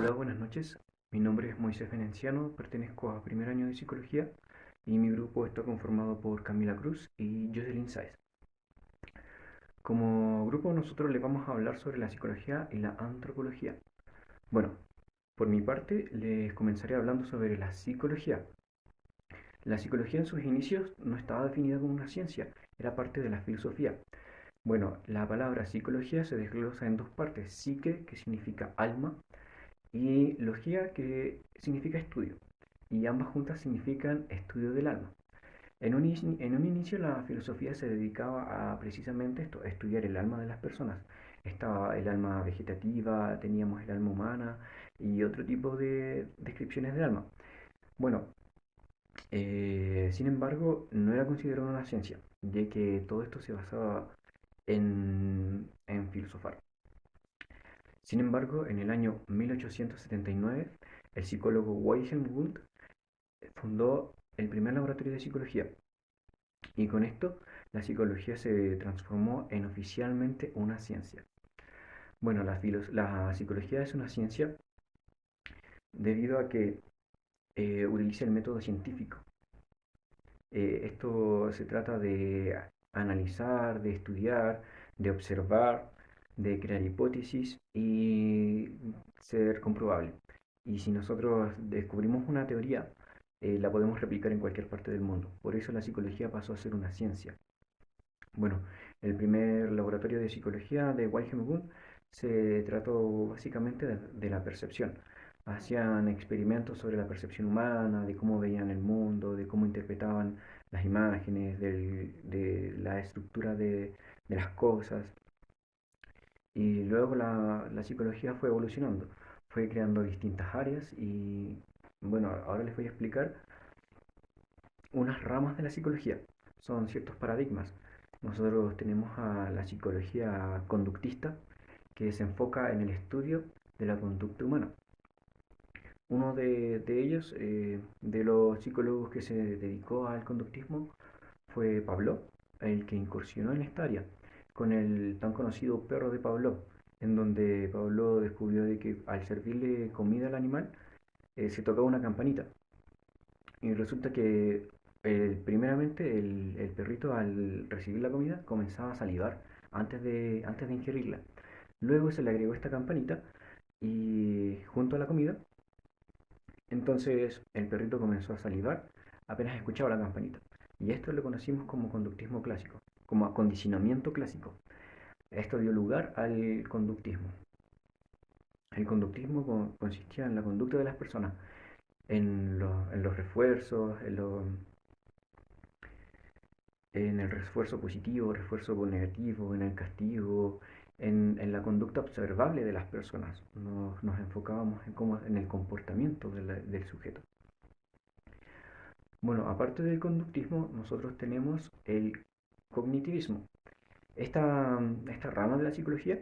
Hola, buenas noches. Mi nombre es Moisés Venenciano, pertenezco a primer año de psicología y mi grupo está conformado por Camila Cruz y Jocelyn Sáez. Como grupo nosotros le vamos a hablar sobre la psicología y la antropología. Bueno, por mi parte les comenzaré hablando sobre la psicología. La psicología en sus inicios no estaba definida como una ciencia, era parte de la filosofía. Bueno, la palabra psicología se desglosa en dos partes: psique, que significa alma, y logía, que significa estudio, y ambas juntas significan estudio del alma. En un inicio la filosofía se dedicaba a precisamente esto, a estudiar el alma de las personas. Estaba el alma vegetativa, teníamos el alma humana y otro tipo de descripciones del alma. Bueno, sin embargo, no era considerado una ciencia, ya que todo esto se basaba en filosofar. Sin embargo, en el año 1879, el psicólogo Wilhelm Wundt fundó el primer laboratorio de psicología, y con esto la psicología se transformó en oficialmente una ciencia. Bueno, la psicología es una ciencia debido a que utiliza el método científico. Esto se trata de analizar, de estudiar, de observar, de crear hipótesis y ser comprobable. Y si nosotros descubrimos una teoría, la podemos replicar en cualquier parte del mundo. Por eso la psicología pasó a ser una ciencia. Bueno, el primer laboratorio de psicología de Wilhelm Wundt se trató básicamente de la percepción. Hacían experimentos sobre la percepción humana, de cómo veían el mundo, de cómo interpretaban las imágenes, de la estructura de las cosas. Y luego la psicología fue evolucionando, fue creando distintas áreas y bueno, ahora les voy a explicar unas ramas de la psicología. Son ciertos paradigmas. Nosotros tenemos a la psicología conductista, que se enfoca en el estudio de la conducta humana. Uno de ellos, de los psicólogos que se dedicó al conductismo, fue Pavlov, el que incursionó en esta área, con el tan conocido perro de Pavlov, en donde Pavlov descubrió de que al servirle comida al animal, se tocaba una campanita. Y resulta que primeramente el perrito, al recibir la comida, comenzaba a salivar antes de ingerirla. Luego se le agregó esta campanita y junto a la comida, entonces el perrito comenzó a salivar apenas escuchaba la campanita. Y esto lo conocimos como conductismo clásico, como acondicionamiento clásico. Esto dio lugar al conductismo. El conductismo consistía en la conducta de las personas, en los refuerzos, en el refuerzo positivo, refuerzo negativo, en el castigo, en la conducta observable de las personas. Nos enfocábamos en el comportamiento del sujeto. Bueno, aparte del conductismo, nosotros tenemos el cognitivismo. Esta rama de la psicología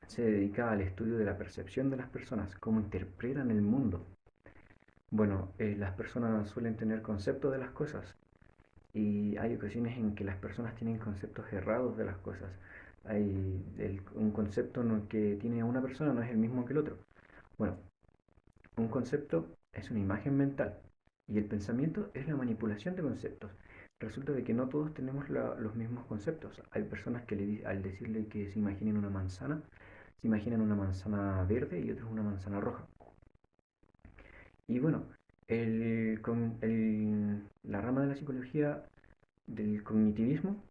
se dedica al estudio de la percepción de las personas, cómo interpretan el mundo. Bueno, las personas suelen tener conceptos de las cosas, y hay ocasiones en que las personas tienen conceptos errados de las cosas. Un concepto que tiene una persona no es el mismo que el otro. Bueno, un concepto es una imagen mental y el pensamiento es la manipulación de conceptos. Resulta de que no todos tenemos los mismos conceptos. Hay personas que al decirle que se imaginen una manzana, se imaginan una manzana verde y otros una manzana roja. Y bueno, la rama de la psicología del cognitivismo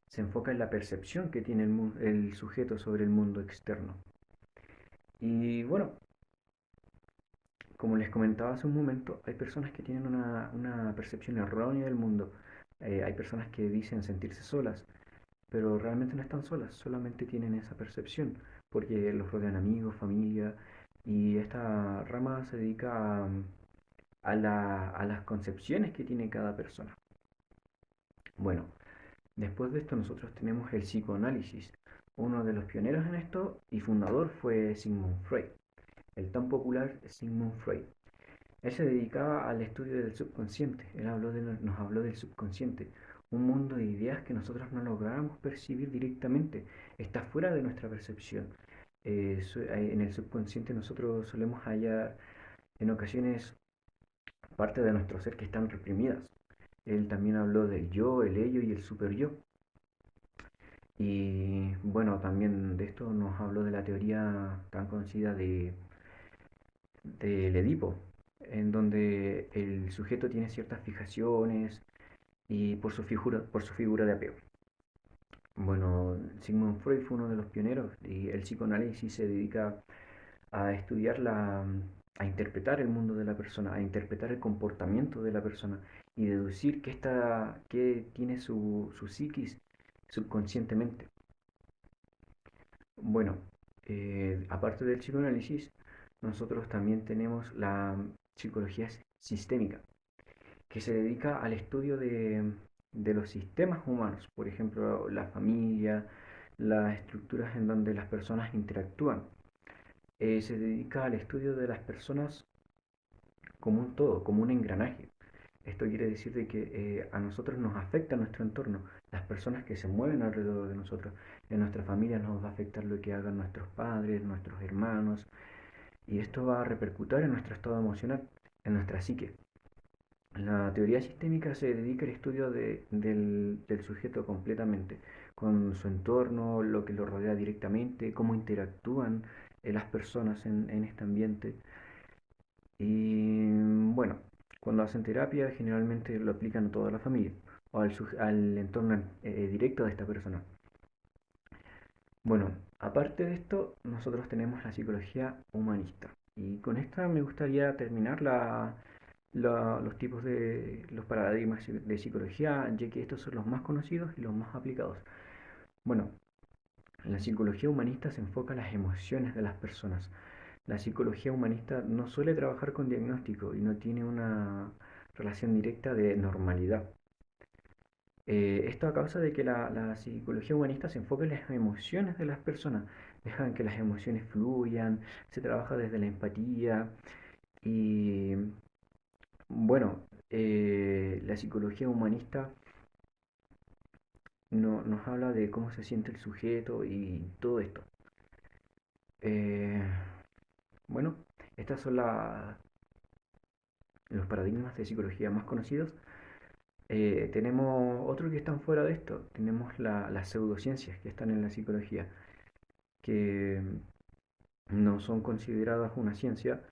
se enfoca en la percepción que tiene el sujeto sobre el mundo externo. Y bueno, como les comentaba hace un momento, hay personas que tienen una percepción errónea del mundo. Hay personas que dicen sentirse solas, pero realmente no están solas, solamente tienen esa percepción, porque los rodean amigos, familia, y esta rama se dedica a las concepciones que tiene cada persona. Bueno, después de esto nosotros tenemos el psicoanálisis. Uno de los pioneros en esto y fundador fue Sigmund Freud, el tan popular Sigmund Freud. Él se dedicaba al estudio del subconsciente. Nos habló del subconsciente, un mundo de ideas que nosotros no logramos percibir directamente, está fuera de nuestra percepción. En el subconsciente nosotros solemos hallar en ocasiones parte de nuestro ser que están reprimidas. Él también habló del yo, el ello y el super yo. Y bueno, también de esto nos habló de la teoría tan conocida del Edipo, en donde el sujeto tiene ciertas fijaciones y por su figura de apego. Bueno, Sigmund Freud fue uno de los pioneros y el psicoanálisis se dedica a estudiar a interpretar el mundo de la persona, a interpretar el comportamiento de la persona y deducir qué tiene su psiquis subconscientemente. Bueno, aparte del psicoanálisis, nosotros también tenemos la psicología sistémica, que se dedica al estudio de los sistemas humanos, por ejemplo, la familia, las estructuras en donde las personas interactúan. Se dedica al estudio de las personas como un todo, como un engranaje. Esto quiere decir de que a nosotros nos afecta nuestro entorno, las personas que se mueven alrededor de nosotros. En nuestra familia nos va a afectar lo que hagan nuestros padres, nuestros hermanos, y esto va a repercutir en nuestro estado emocional, en nuestra psique. La teoría sistémica se dedica al estudio del sujeto completamente, con su entorno, lo que lo rodea directamente, cómo interactúan las personas en este ambiente. Y bueno, cuando hacen terapia generalmente lo aplican a toda la familia o al entorno directo de esta persona. Bueno, aparte de esto, nosotros tenemos la psicología humanista. Y con esta me gustaría terminar los tipos de los paradigmas de psicología, ya que estos son los más conocidos y los más aplicados. Bueno, la psicología humanista se enfoca en las emociones de las personas. La psicología humanista no suele trabajar con diagnóstico y no tiene una relación directa de normalidad. Esto a causa de que la psicología humanista se enfoca en las emociones de las personas, dejan que las emociones fluyan, se trabaja desde la empatía y bueno, la psicología humanista nos habla de cómo se siente el sujeto y todo esto. Eh, bueno, estos son los paradigmas de psicología más conocidos. Tenemos otros que están fuera de esto. Tenemos las pseudociencias que están en la psicología, que no son consideradas una ciencia,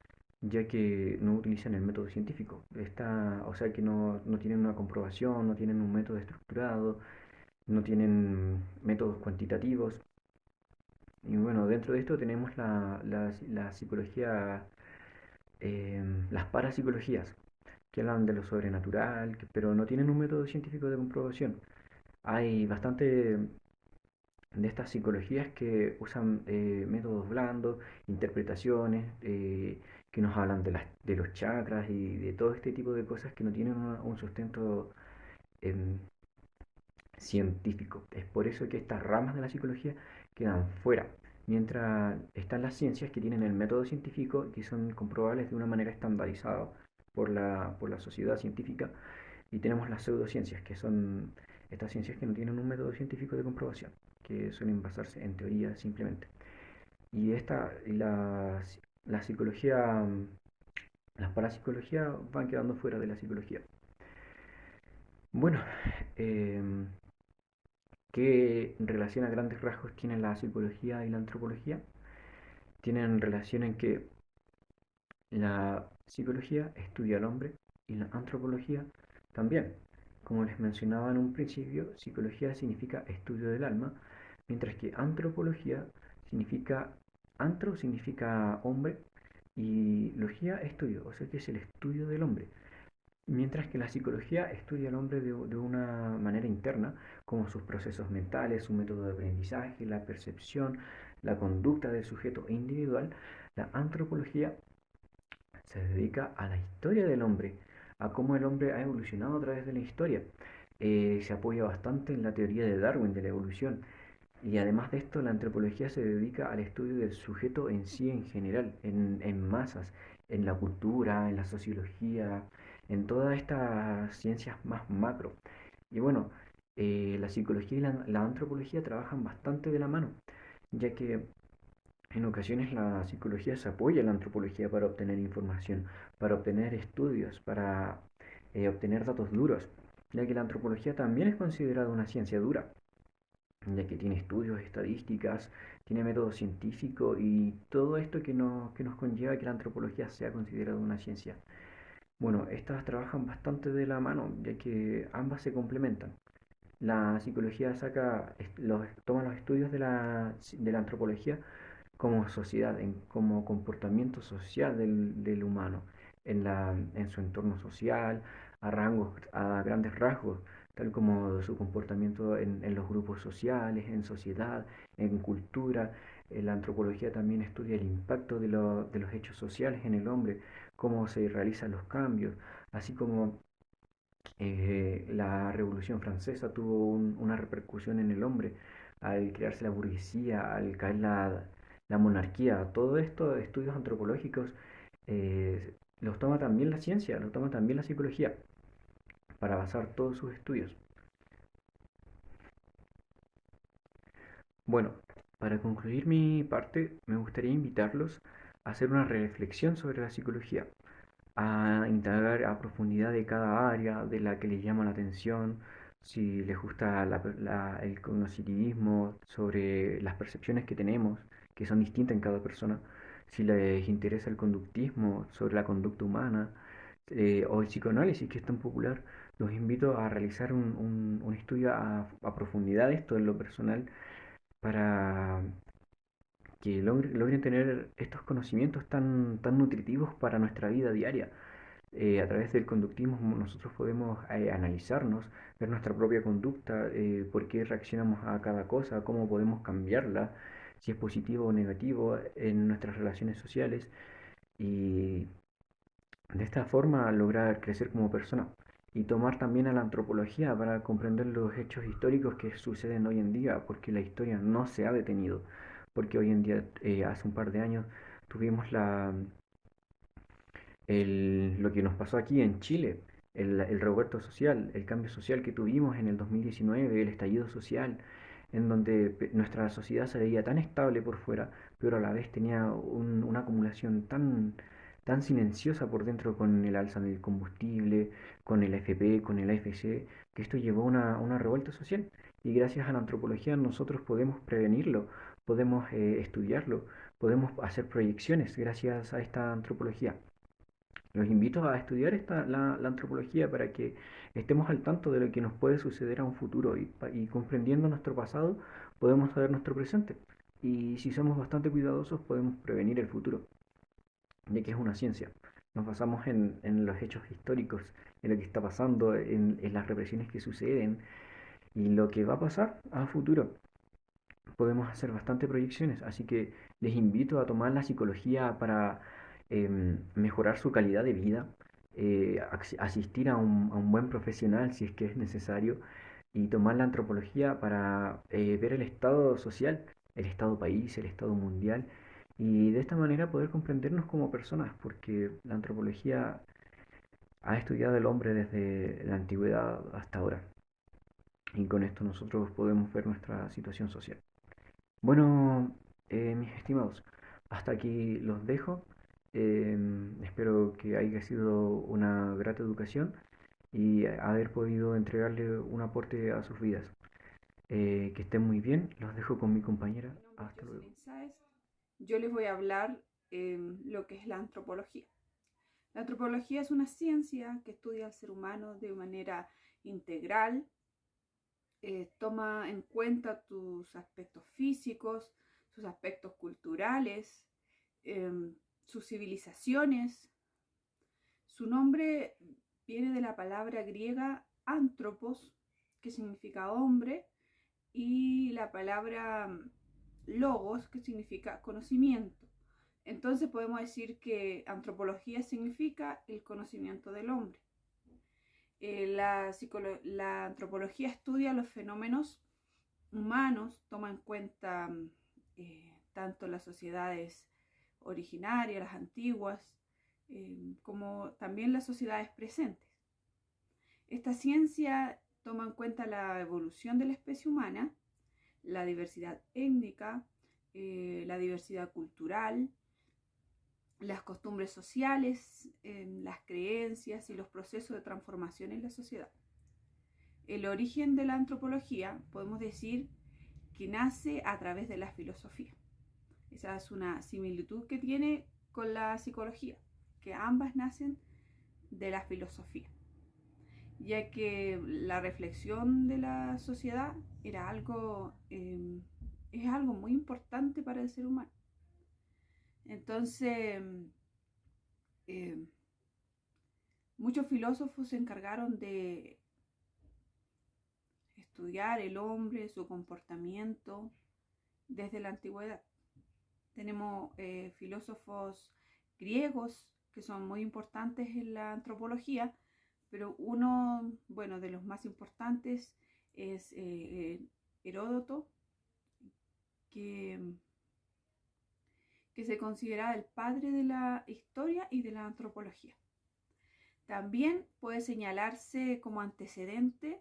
ya que no utilizan el método científico. O sea que no tienen una comprobación, no tienen un método estructurado, no tienen métodos cuantitativos. Y bueno, dentro de esto tenemos la psicología, las parapsicologías, que hablan de lo sobrenatural, pero no tienen un método científico de comprobación. Hay bastante de estas psicologías que usan métodos blandos, interpretaciones, que nos hablan de los chakras y de todo este tipo de cosas que no tienen un sustento em, científico. Es por eso que estas ramas de la psicología quedan fuera, mientras están las ciencias que tienen el método científico y que son comprobables de una manera estandarizada por la sociedad científica, y tenemos las pseudociencias, que son estas ciencias que no tienen un método científico de comprobación, que suelen basarse en teoría simplemente. Y la psicología, las parapsicologías van quedando fuera de la psicología. Bueno, eh, ¿qué relación a grandes rasgos tienen la psicología y la antropología? Tienen relación en que la psicología estudia al hombre y la antropología también. Como les mencionaba en un principio, psicología significa estudio del alma, mientras que antropología significa, antro significa hombre y logía estudio, o sea que es el estudio del hombre. Mientras que la psicología estudia al hombre de una manera interna, como sus procesos mentales, su método de aprendizaje, la percepción, la conducta del sujeto individual, la antropología se dedica a la historia del hombre, a cómo el hombre ha evolucionado a través de la historia. Se apoya bastante en la teoría de Darwin de la evolución. Y además de esto, la antropología se dedica al estudio del sujeto en sí en general, en masas, en la cultura, en la sociología, en todas estas ciencias más macro. Y bueno, la psicología y la antropología trabajan bastante de la mano, ya que En ocasiones la psicología se apoya en la antropología para obtener información, para obtener estudios, para obtener datos duros, ya que la antropología también es considerada una ciencia dura, ya que tiene estudios, estadísticas, tiene método científico y todo esto que nos conlleva que la antropología sea considerada una ciencia. Bueno, estas trabajan bastante de la mano, ya que ambas se complementan. La psicología toma los estudios de la antropología como sociedad, como comportamiento social del humano, en su entorno social, a grandes rasgos, tal como su comportamiento en los grupos sociales, en sociedad, en cultura. La antropología también estudia el impacto de los hechos sociales en el hombre, cómo se realizan los cambios, así como la Revolución Francesa tuvo una repercusión en el hombre al crearse la burguesía, al caer la monarquía. Todo esto, estudios antropológicos, los toma también la ciencia, los toma también la psicología para basar todos sus estudios. Bueno, para concluir mi parte, me gustaría invitarlos a hacer una reflexión sobre la psicología, a indagar a profundidad de cada área de la que les llama la atención, si les gusta el cognitivismo sobre las percepciones que tenemos, que son distintas en cada persona, si les interesa el conductismo sobre la conducta humana, o el psicoanálisis que es tan popular, los invito a realizar un estudio a profundidad de esto en lo personal para que logren tener estos conocimientos tan nutritivos para nuestra vida diaria. A través del conductismo nosotros podemos analizarnos, ver nuestra propia conducta, por qué reaccionamos a cada cosa, cómo podemos cambiarla, si es positivo o negativo en nuestras relaciones sociales y de esta forma lograr crecer como persona y tomar también a la antropología para comprender los hechos históricos que suceden hoy en día, porque la historia no se ha detenido, porque hoy en día, hace un par de años, tuvimos lo que nos pasó aquí en Chile, el revuelto social, el cambio social que tuvimos en el 2019, el estallido social, en donde nuestra sociedad se veía tan estable por fuera, pero a la vez tenía una acumulación tan silenciosa por dentro con el alza del combustible, con el AFP, con el AFC, que esto llevó a una revuelta social. Y gracias a la antropología nosotros podemos prevenirlo, podemos estudiarlo, podemos hacer proyecciones gracias a esta antropología. Los invito a estudiar la antropología para que estemos al tanto de lo que nos puede suceder a un futuro y comprendiendo nuestro pasado podemos saber nuestro presente. Y si somos bastante cuidadosos podemos prevenir el futuro, ya que es una ciencia. Nos basamos en los hechos históricos, en lo que está pasando, en las represiones que suceden y lo que va a pasar a futuro. Podemos hacer bastante proyecciones, así que les invito a tomar la psicología para mejorar su calidad de vida, asistir a un buen profesional si es que es necesario y tomar la antropología para ver el estado social, el estado país, el estado mundial y de esta manera poder comprendernos como personas, porque la antropología ha estudiado el hombre desde la antigüedad hasta ahora y con esto nosotros podemos ver nuestra situación social. Bueno, mis estimados, hasta aquí los dejo. Espero que haya sido una grata educación y haber podido entregarle un aporte a sus vidas. Que estén muy bien, los dejo con mi compañera. Mi nombre es Hasta luego. Jocelyn Sáez. Yo les voy a hablar lo que es la antropología. La antropología es una ciencia que estudia al ser humano de manera integral, toma en cuenta tus aspectos físicos, sus aspectos culturales, eh, sus civilizaciones. Su nombre viene de la palabra griega antropos, que significa hombre, y la palabra logos, que significa conocimiento. Entonces podemos decir que antropología significa el conocimiento del hombre. La antropología estudia los fenómenos humanos, toma en cuenta tanto las sociedades originarias, las antiguas, como también las sociedades presentes. Esta ciencia toma en cuenta la evolución de la especie humana, la diversidad étnica, la diversidad cultural, las costumbres sociales, las creencias y los procesos de transformación en la sociedad. El origen de la antropología podemos decir que nace a través de la filosofía. Esa es una similitud que tiene con la psicología, que ambas nacen de la filosofía, ya que la reflexión de la sociedad era es algo muy importante para el ser humano. Entonces, muchos filósofos se encargaron de estudiar el hombre, su comportamiento, desde la antigüedad. Tenemos filósofos griegos que son muy importantes en la antropología, pero uno, bueno, de los más importantes es Heródoto, que se considera el padre de la historia y de la antropología. También puede señalarse como antecedente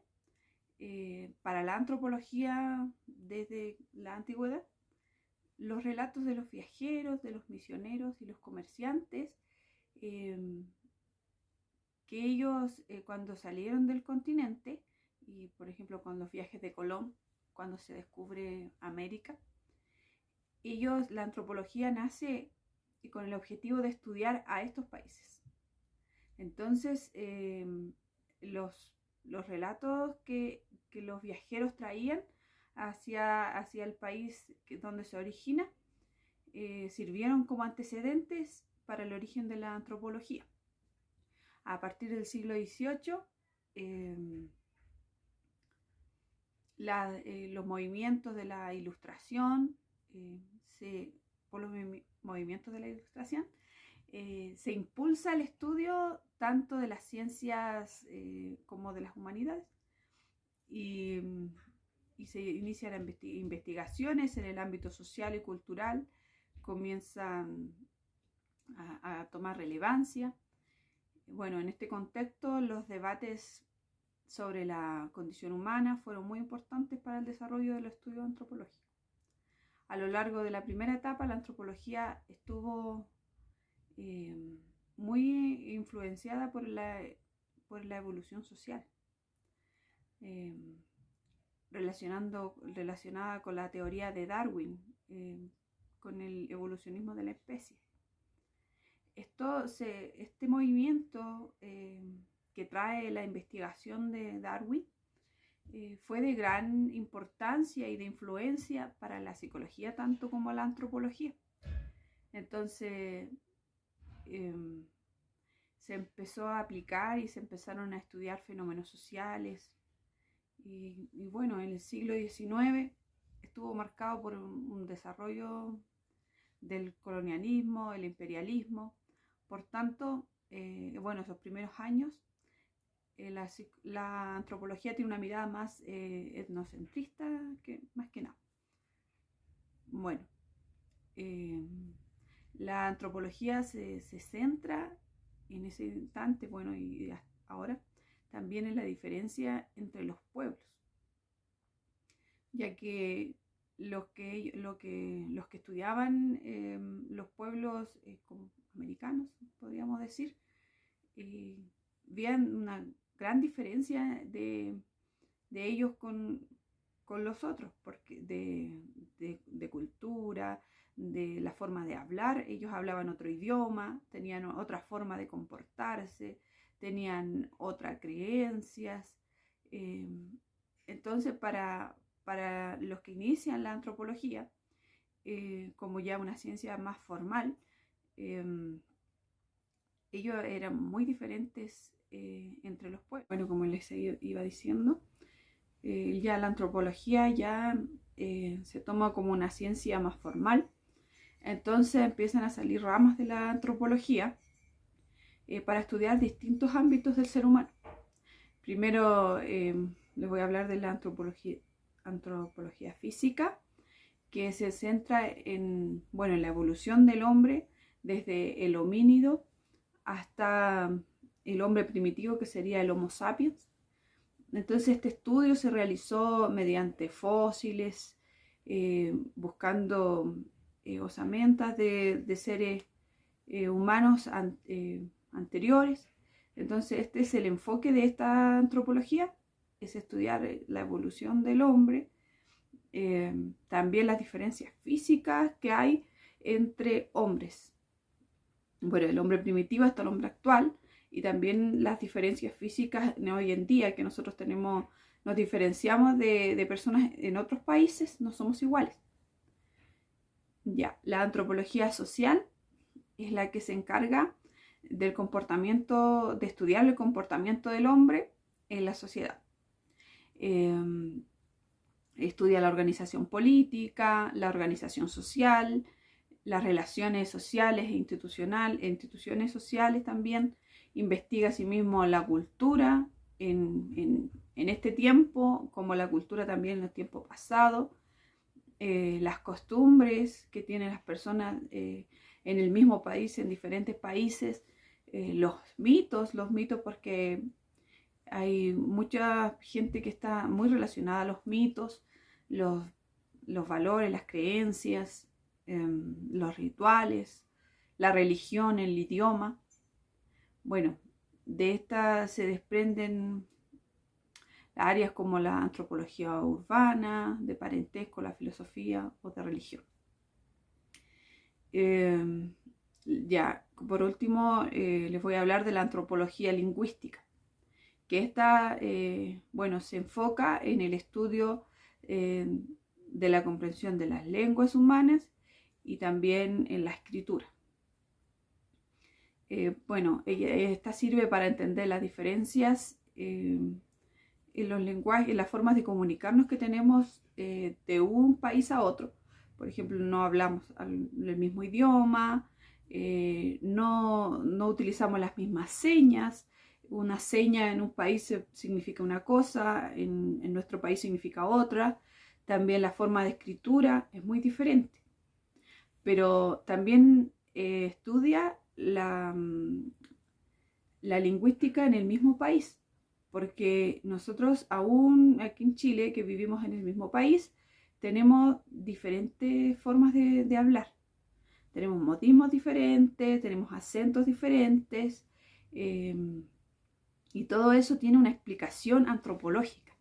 para la antropología desde la antigüedad los relatos de los viajeros, de los misioneros y los comerciantes, que ellos cuando salieron del continente, y por ejemplo con los viajes de Colón, cuando se descubre América, la antropología nace con el objetivo de estudiar a estos países. Entonces, los relatos que los viajeros traían hacia el país donde se origina sirvieron como antecedentes para el origen de la antropología. A partir del siglo XVIII, los movimientos de la Ilustración, por los movimientos de la Ilustración, se impulsa el estudio tanto de las ciencias como de las humanidades, y se inician investigaciones en el ámbito social y cultural, comienzan a tomar relevancia. Bueno, en este contexto los debates sobre la condición humana fueron muy importantes para el desarrollo del estudio antropológico. A lo largo de la primera etapa, la antropología estuvo muy influenciada por la evolución social, relacionada con la teoría de Darwin, con el evolucionismo de la especie. Este movimiento que trae la investigación de Darwin fue de gran importancia y de influencia para la psicología tanto como la antropología. Entonces se empezó a aplicar y se empezaron a estudiar fenómenos sociales, y bueno, en el siglo XIX estuvo marcado por un desarrollo del colonialismo, el imperialismo. Por tanto, bueno, esos primeros años la antropología tiene una mirada más etnocentrista más que nada. Bueno, la antropología se centra en ese instante, bueno, y ahora también en la diferencia entre los pueblos, ya que los que estudiaban los pueblos como americanos, podríamos decir, veían una gran diferencia de ellos con los otros, porque de cultura, de la forma de hablar. Ellos hablaban otro idioma, tenían otra forma de comportarse, tenían otras creencias. Entonces, para los que inician la antropología, como ya una ciencia más formal, ellos eran muy diferentes entre los pueblos. Bueno, como les iba diciendo, ya la antropología ya se toma como una ciencia más formal. Entonces empiezan a salir ramas de la antropología para estudiar distintos ámbitos del ser humano. Primero les voy a hablar de la antropología física, que se centra en la evolución del hombre desde el homínido hasta el hombre primitivo, que sería el Homo sapiens. Entonces este estudio se realizó mediante fósiles, buscando osamentas de seres humanos anteriores. Entonces este es el enfoque de esta antropología, es estudiar la evolución del hombre, también las diferencias físicas que hay entre hombres. Bueno, el hombre primitivo hasta el hombre actual, y también las diferencias físicas de hoy en día que nosotros tenemos, nos diferenciamos de personas en otros países, no somos iguales. Ya, la antropología social es la que se encarga del comportamiento, de estudiar el comportamiento del hombre en la sociedad. Estudia la organización política, la organización social, las relaciones sociales e instituciones sociales también. Investiga asimismo la cultura en este tiempo, como la cultura también en el tiempo pasado, las costumbres que tienen las personas en el mismo país, en diferentes países, los mitos porque hay mucha gente que está muy relacionada a los mitos, los valores, las creencias, los rituales, la religión, el idioma. Bueno, de esta se desprenden áreas como la antropología urbana, de parentesco, la filosofía o de religión. Ya, por último, les voy a hablar de la antropología lingüística, que esta, bueno, se enfoca en el estudio de la comprensión de las lenguas humanas y también en la escritura. Bueno, esta sirve para entender las diferencias en los lenguajes, en las formas de comunicarnos que tenemos de un país a otro. Por ejemplo, no hablamos el mismo idioma, no utilizamos las mismas señas. Una seña en un país significa una cosa, en nuestro país significa otra. También la forma de escritura es muy diferente. Pero también estudia la lingüística en el mismo país, porque nosotros aún aquí en Chile, que vivimos en el mismo país, tenemos diferentes formas de hablar. Tenemos modismos diferentes, tenemos acentos diferentes, y todo eso tiene una explicación antropológica.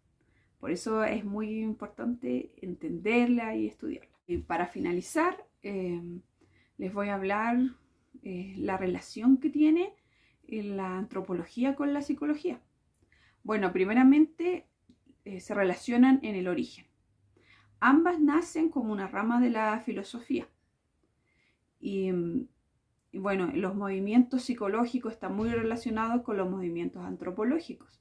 Por eso es muy importante entenderla y estudiarla. Y para finalizar, les voy a hablar la relación que tiene la antropología con la psicología. Bueno, primeramente se relacionan en el origen. Ambas nacen como una rama de la filosofía. Y bueno, los movimientos psicológicos están muy relacionados con los movimientos antropológicos.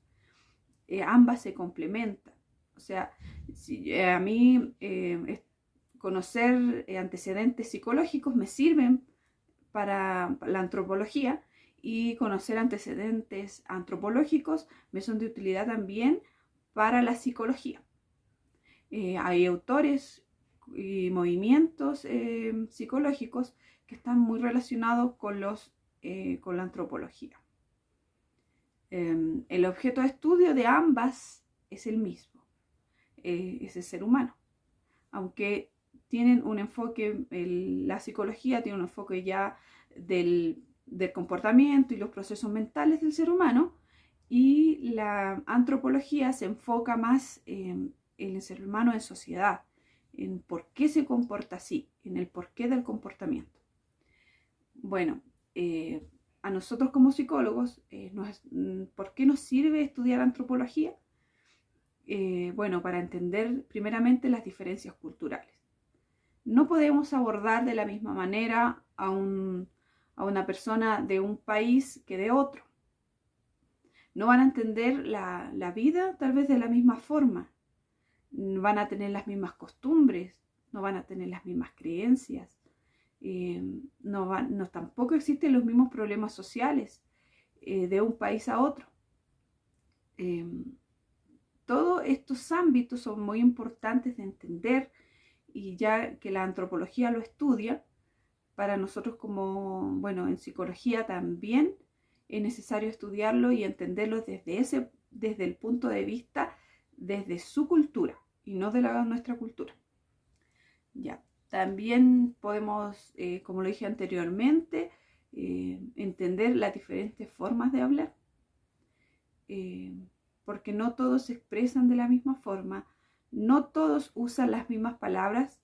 Ambas se complementan. O sea, a mí conocer antecedentes psicológicos me sirven para la antropología, y conocer antecedentes antropológicos me son de utilidad también para la psicología. Hay autores y movimientos psicológicos que están muy relacionados con la antropología. El objeto de estudio de ambas es el mismo, es el ser humano, aunque tienen un enfoque, la psicología tiene un enfoque ya del comportamiento y los procesos mentales del ser humano, y la antropología se enfoca más en el ser humano en sociedad, en por qué se comporta así, en el porqué del comportamiento. Bueno, a nosotros como psicólogos, ¿por qué nos sirve estudiar antropología? Bueno, para entender primeramente las diferencias culturales. No podemos abordar de la misma manera a una persona de un país que de otro. No van a entender la vida tal vez de la misma forma. No van a tener las mismas costumbres, no van a tener las mismas creencias. Tampoco existen los mismos problemas sociales de un país a otro. Todos estos ámbitos son muy importantes de entender, y ya que la antropología lo estudia, para nosotros como, bueno, en psicología también es necesario estudiarlo y entenderlo desde el punto de vista, desde su cultura y no de nuestra cultura. También podemos, como lo dije anteriormente, entender las diferentes formas de hablar, eh, porque no todos se expresan de la misma forma, no todos usan las mismas palabras.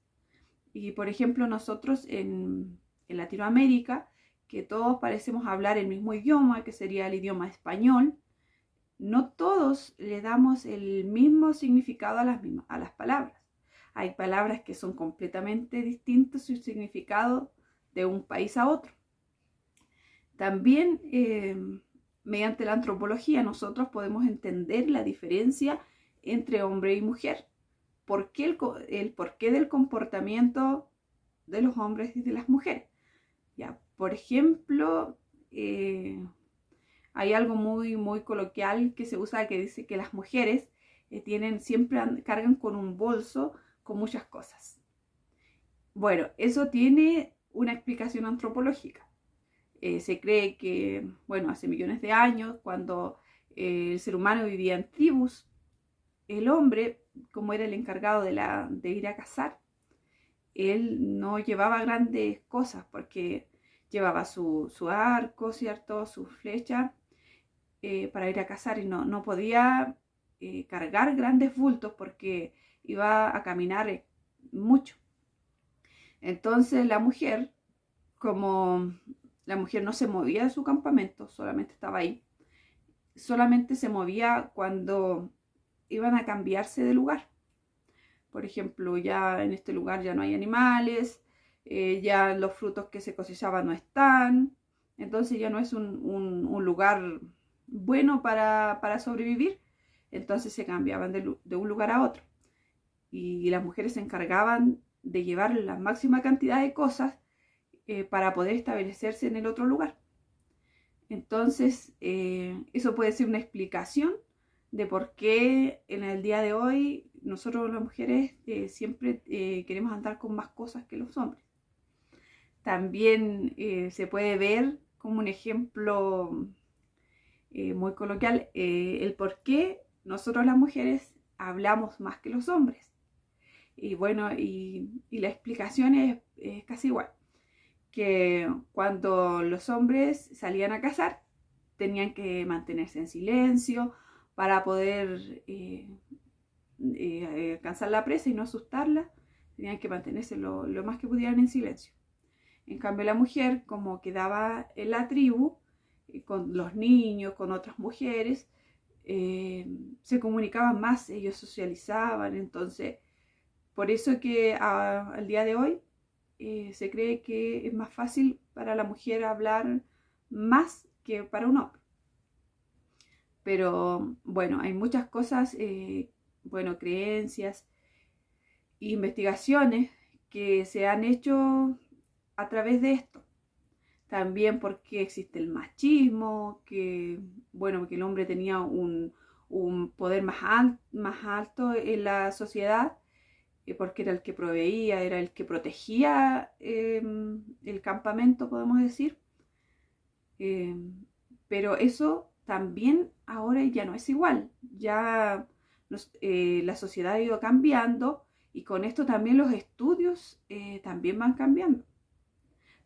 Y por ejemplo, nosotros en Latinoamérica, que todos parecemos hablar el mismo idioma, que sería el idioma español, no todos le damos el mismo significado a las palabras. Hay palabras que son completamente distintas su significado de un país a otro. También, mediante la antropología, nosotros podemos entender la diferencia entre hombre y mujer. ¿Por qué el porqué del comportamiento de los hombres y de las mujeres? Ya, por ejemplo, hay algo muy coloquial que se usa que dice que las mujeres siempre cargan con un bolso con muchas cosas. Bueno, eso tiene una explicación antropológica. Se cree que, bueno, hace millones de años, cuando el ser humano vivía en tribus, el hombre, como era el encargado de ir a cazar, él no llevaba grandes cosas porque llevaba su arco, ¿cierto? Su flecha para ir a cazar y no podía cargar grandes bultos porque iba a caminar mucho. Entonces la mujer, como la mujer no se movía de su campamento, solamente estaba ahí, solamente se movía cuando iban a cambiarse de lugar. Por ejemplo, ya en este lugar ya no hay animales, ya los frutos que se cosechaban no están, entonces ya no es un lugar bueno para sobrevivir, entonces se cambiaban de un lugar a otro. Y las mujeres se encargaban de llevar la máxima cantidad de cosas para poder establecerse en el otro lugar. Entonces, eso puede ser una explicación de por qué en el día de hoy nosotros las mujeres siempre queremos andar con más cosas que los hombres. También se puede ver como un ejemplo muy coloquial el por qué nosotros las mujeres hablamos más que los hombres. Y bueno, y la explicación es casi igual, que cuando los hombres salían a cazar tenían que mantenerse en silencio para poder alcanzar la presa y no asustarla, tenían que mantenerse lo más que pudieran en silencio. En cambio la mujer, como quedaba en la tribu, con los niños, con otras mujeres, se comunicaban más, ellos socializaban, entonces por eso que al día de hoy se cree que es más fácil para la mujer hablar más que para un hombre. Pero bueno, hay muchas cosas, bueno, creencias, investigaciones que se han hecho a través de esto. También porque existe el machismo, que bueno, que el hombre tenía un poder más alto en la sociedad, porque era el que proveía, era el que protegía el campamento, podemos decir. Pero eso también ahora ya no es igual. Ya la sociedad ha ido cambiando y con esto también los estudios también van cambiando.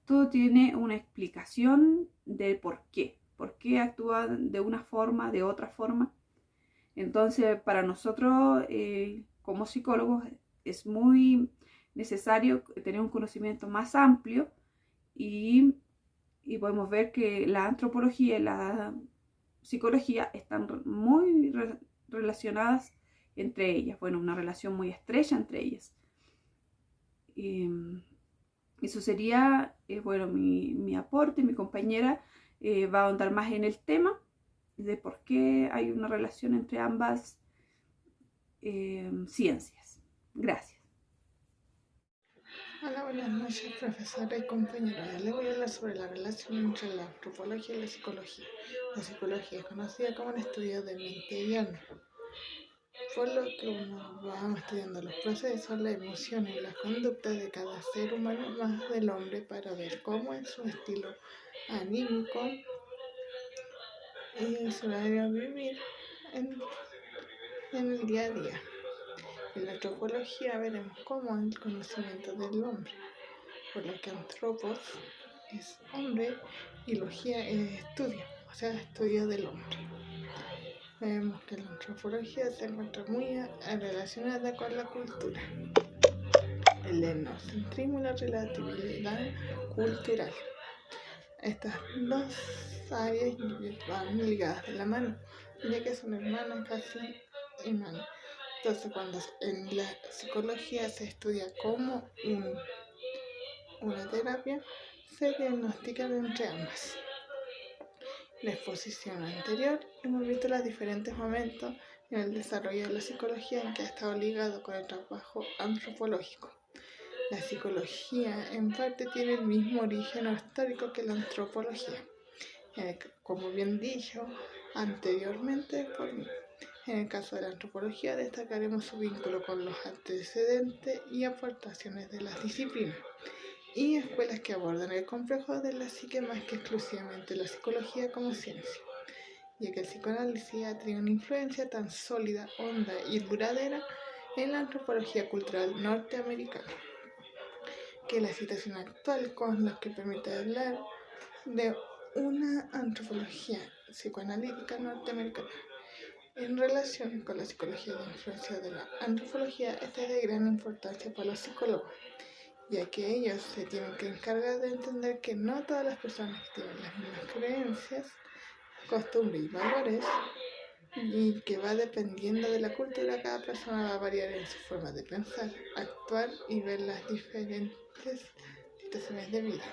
Todo tiene una explicación de por qué actúa de una forma, de otra forma. Entonces, para nosotros como psicólogos es muy necesario tener un conocimiento más amplio y podemos ver que la antropología y la psicología están muy relacionadas entre ellas. Bueno, una relación muy estrecha entre ellas. Eso sería, bueno, mi aporte. Mi compañera va a ahondar más en el tema de por qué hay una relación entre ambas ciencias. Gracias. Hola, buenas noches, profesora y compañera. Les voy a hablar sobre la relación entre la antropología y la psicología. La psicología es conocida como un estudio de mente y alma, por lo que uno va estudiando los procesos, las emociones y las conductas de cada ser humano, más del hombre, para ver cómo es su estilo anímico y su área de vivir en el día a día. En la antropología veremos cómo el conocimiento del hombre, por lo que antropos es hombre y logía es estudio, o sea, estudio del hombre. Vemos que la antropología se encuentra muy relacionada con la cultura, el etnocentrismo y la relatividad cultural. Estas dos áreas van ligadas de la mano, ya que son hermanas casi hermanas. Entonces, cuando en la psicología se estudia como una terapia, se diagnostican entre ambas. En la exposición anterior hemos visto los diferentes momentos en el desarrollo de la psicología en que ha estado ligado con el trabajo antropológico. La psicología en parte tiene el mismo origen histórico que la antropología, como bien dicho anteriormente por mí. En el caso de la antropología destacaremos su vínculo con los antecedentes y aportaciones de las disciplinas y escuelas que abordan el complejo de la psique más que exclusivamente la psicología como ciencia, ya que el psicoanálisis ha tenido una influencia tan sólida, honda y duradera en la antropología cultural norteamericana, que la situación actual con los que permite hablar de una antropología psicoanalítica norteamericana. En relación con la psicología, la influencia de la antropología está de gran importancia para los psicólogos, ya que ellos se tienen que encargar de entender que no todas las personas tienen las mismas creencias, costumbres y valores, y que va dependiendo de la cultura, cada persona va a variar en su forma de pensar, actuar y ver las diferentes situaciones de vida.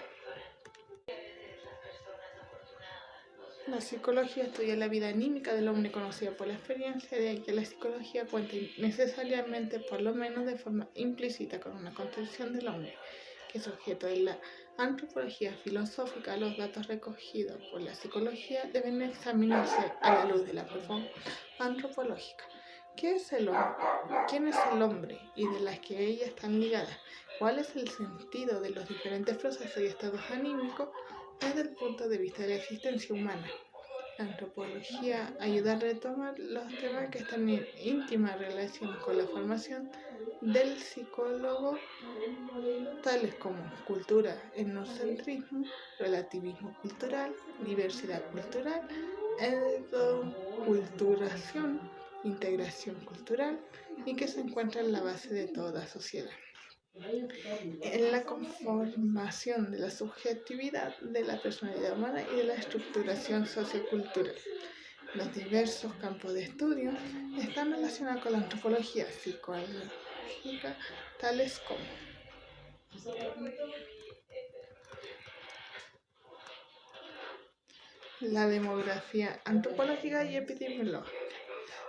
La psicología estudia la vida anímica del hombre conocida por la experiencia, de ahí que la psicología cuente necesariamente, por lo menos de forma implícita, con una concepción del hombre, que es objeto de la antropología filosófica. Los datos recogidos por la psicología deben examinarse a la luz de la performance antropológica. ¿Qué es el hombre? ¿Quién es el hombre y de las que ellas están ligadas? ¿Cuál es el sentido de los diferentes procesos y estados anímicos desde el punto de vista de la existencia humana? La antropología ayuda a retomar los temas que están en íntima relación con la formación del psicólogo, tales como cultura, etnocentrismo, relativismo cultural, diversidad cultural, endoculturación, integración cultural, y que se encuentra en la base de toda sociedad, en la conformación de la subjetividad de la personalidad humana y de la estructuración sociocultural. Los diversos campos de estudio están relacionados con la antropología psicológica, tales como la demografía antropológica y epidemiológica.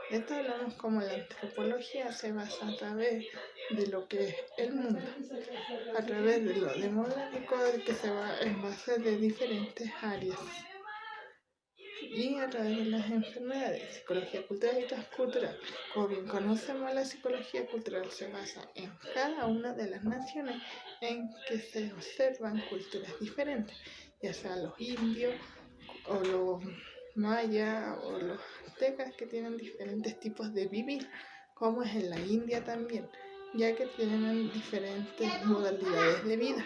De esto hablamos como la antropología se basa a través de lo que es el mundo, a través de lo demográfico que se va en base de diferentes áreas, y a través de las enfermedades, psicología cultural y transcultural. Como bien conocemos, la psicología cultural se basa en cada una de las naciones en que se observan culturas diferentes, ya sea los indios o los mayas o los aztecas, que tienen diferentes tipos de vivir, como es en la India también, ya que tienen diferentes modalidades de vida.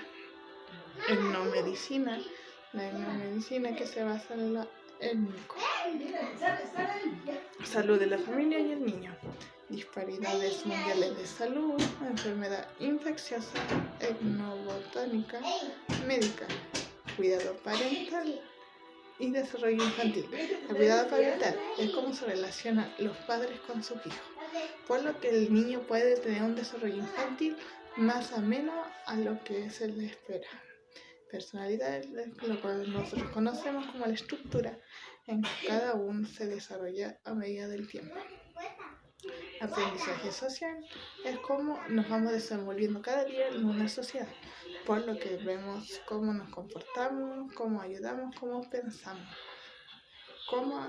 La etnomedicina que se basa en la étnico, salud de la familia y el niño, disparidades mundiales de salud, enfermedad infecciosa, etnobotánica, médica, cuidado parental y desarrollo infantil. El cuidado parental es cómo se relacionan los padres con sus hijos, por lo que el niño puede tener un desarrollo infantil más ameno a lo que se le espera. Personalidad es lo que nosotros conocemos como la estructura en que cada uno se desarrolla a medida del tiempo. Aprendizaje social es cómo nos vamos desenvolviendo cada día en una sociedad, por lo que vemos cómo nos comportamos, cómo ayudamos, cómo pensamos, cómo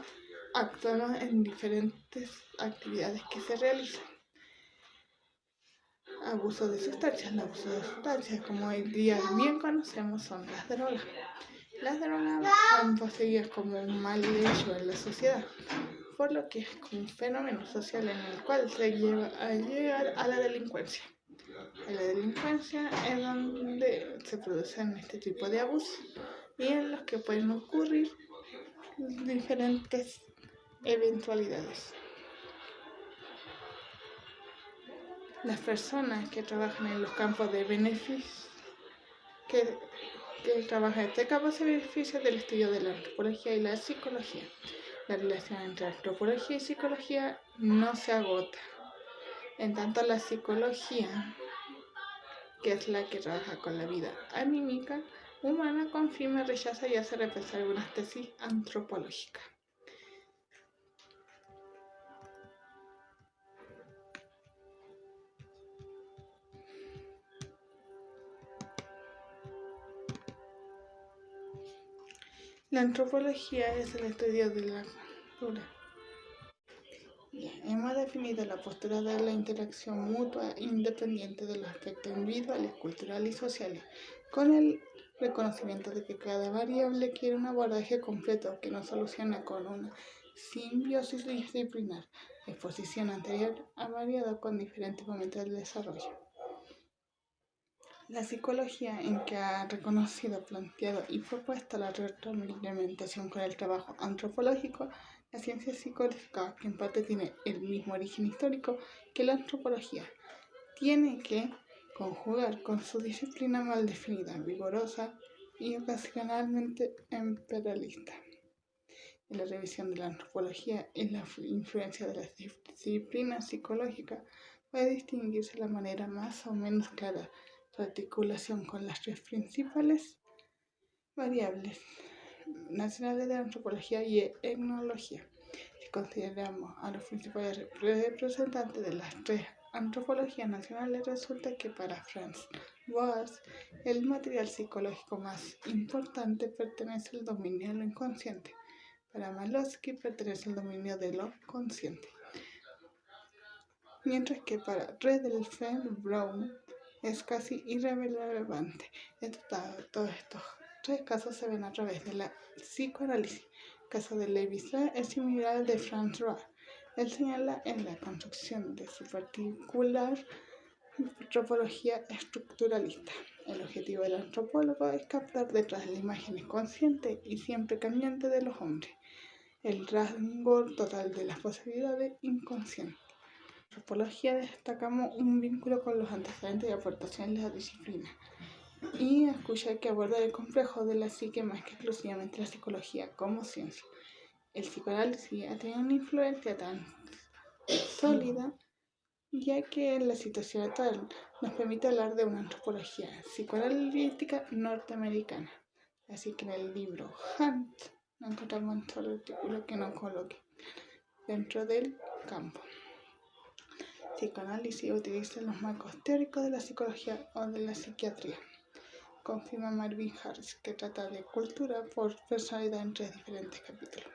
actuamos en diferentes actividades que se realizan. Abuso de sustancias. El abuso de sustancias, como hoy día bien conocemos, son las drogas. Las drogas son percibidas como un mal hecho en la sociedad, por lo que es como un fenómeno social en el cual se lleva a llegar a la delincuencia. En la delincuencia es donde se producen este tipo de abusos y en los que pueden ocurrir diferentes eventualidades. Las personas que trabajan en los campos de beneficios, que trabajan este campo se benefician del estudio de la antropología y la psicología. La relación entre antropología y psicología no se agota. En tanto, la psicología, que es la que trabaja con la vida anímica humana, confirma, rechaza y hace repensar algunas tesis antropológicas. La antropología es el estudio de la cultura. Hemos definido la postura de la interacción mutua independiente de los aspectos individuales, culturales y sociales, con el reconocimiento de que cada variable quiere un abordaje completo que no soluciona con una simbiosis disciplinar. La exposición anterior ha variado con diferentes momentos del desarrollo. La psicología, en que ha reconocido, planteado y propuesto la retroalimentación con el trabajo antropológico, la ciencia psicológica, que en parte tiene el mismo origen histórico que la antropología, tiene que conjugar con su disciplina mal definida, vigorosa y ocasionalmente imperialista. En la revisión de la antropología y la influencia de las disciplinas psicológicas puede distinguirse de la manera más o menos clara su articulación con las tres principales variables nacionales de antropología y etnología. Si consideramos a los principales representantes de las tres antropologías nacionales, resulta que para Franz Boas el material psicológico más importante pertenece al dominio de lo inconsciente. Para Malosky pertenece al dominio de lo consciente. Mientras que para Riedelfeld-Brown es casi irrelevante. Todos estos tres casos se ven a través de la psicoanálisis. El caso de Lévi-Strauss es similar al de Franz Roth. Él señala en la construcción de su particular antropología estructuralista. El objetivo del antropólogo es captar detrás de la imagen consciente y siempre cambiante de los hombres el rango total de las posibilidades inconscientes. En antropología destacamos un vínculo con los antecedentes y aportaciones de la disciplina y escucha que aborda el complejo de la psique más que exclusivamente la psicología como ciencia. El psicoanálisis ha tenido una influencia tan sólida ya que en la situación actual nos permite hablar de una antropología psicoanalítica norteamericana. Así que en el libro Hunt no encontramos un solo artículo que nos coloque dentro del campo. Psicoanálisis utiliza los marcos teóricos de la psicología o de la psiquiatría. Confirma Marvin Harris, que trata de cultura por personalidad en tres diferentes capítulos.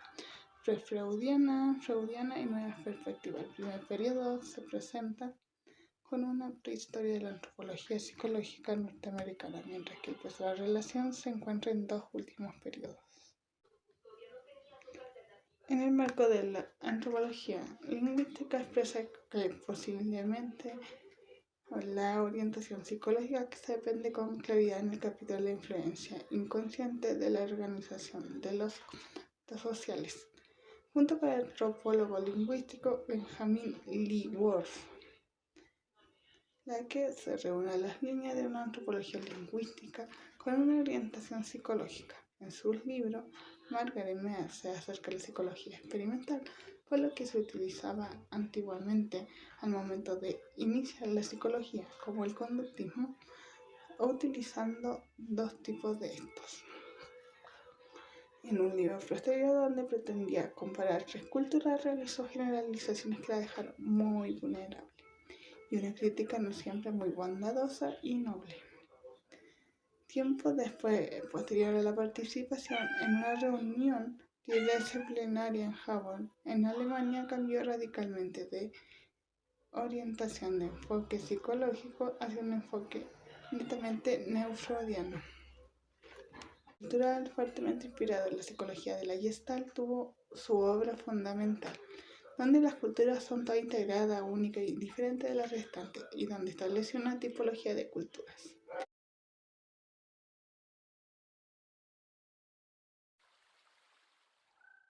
Freudiana y nuevas perspectivas. El primer periodo se presenta con una prehistoria de la antropología psicológica norteamericana, mientras que el peso de la relación se encuentra en dos últimos periodos. En el marco de la antropología lingüística expresa que posiblemente la orientación psicológica que se depende con claridad en el capítulo de la influencia inconsciente de la organización de los contextos sociales, junto con el antropólogo lingüístico Benjamin Lee Worf, la que se reúne a las líneas de una antropología lingüística con una orientación psicológica. En sus libros, Margaret Mead se acerca a la psicología experimental, por lo que se utilizaba antiguamente al momento de iniciar la psicología, como el conductismo, utilizando dos tipos de estos. En un libro posterior donde pretendía comparar tres culturas, realizó generalizaciones que la dejaron muy vulnerable y una crítica no siempre muy bondadosa y noble. Tiempo después, posterior a la participación en una reunión disciplinaria en Hamburg, en Alemania, cambió radicalmente de orientación de enfoque psicológico hacia un enfoque netamente neufreudiano. Cultural fuertemente inspirado en la psicología de la Gestalt, tuvo su obra fundamental, donde las culturas son todas integradas, únicas y diferentes de las restantes, y donde establece una tipología de culturas.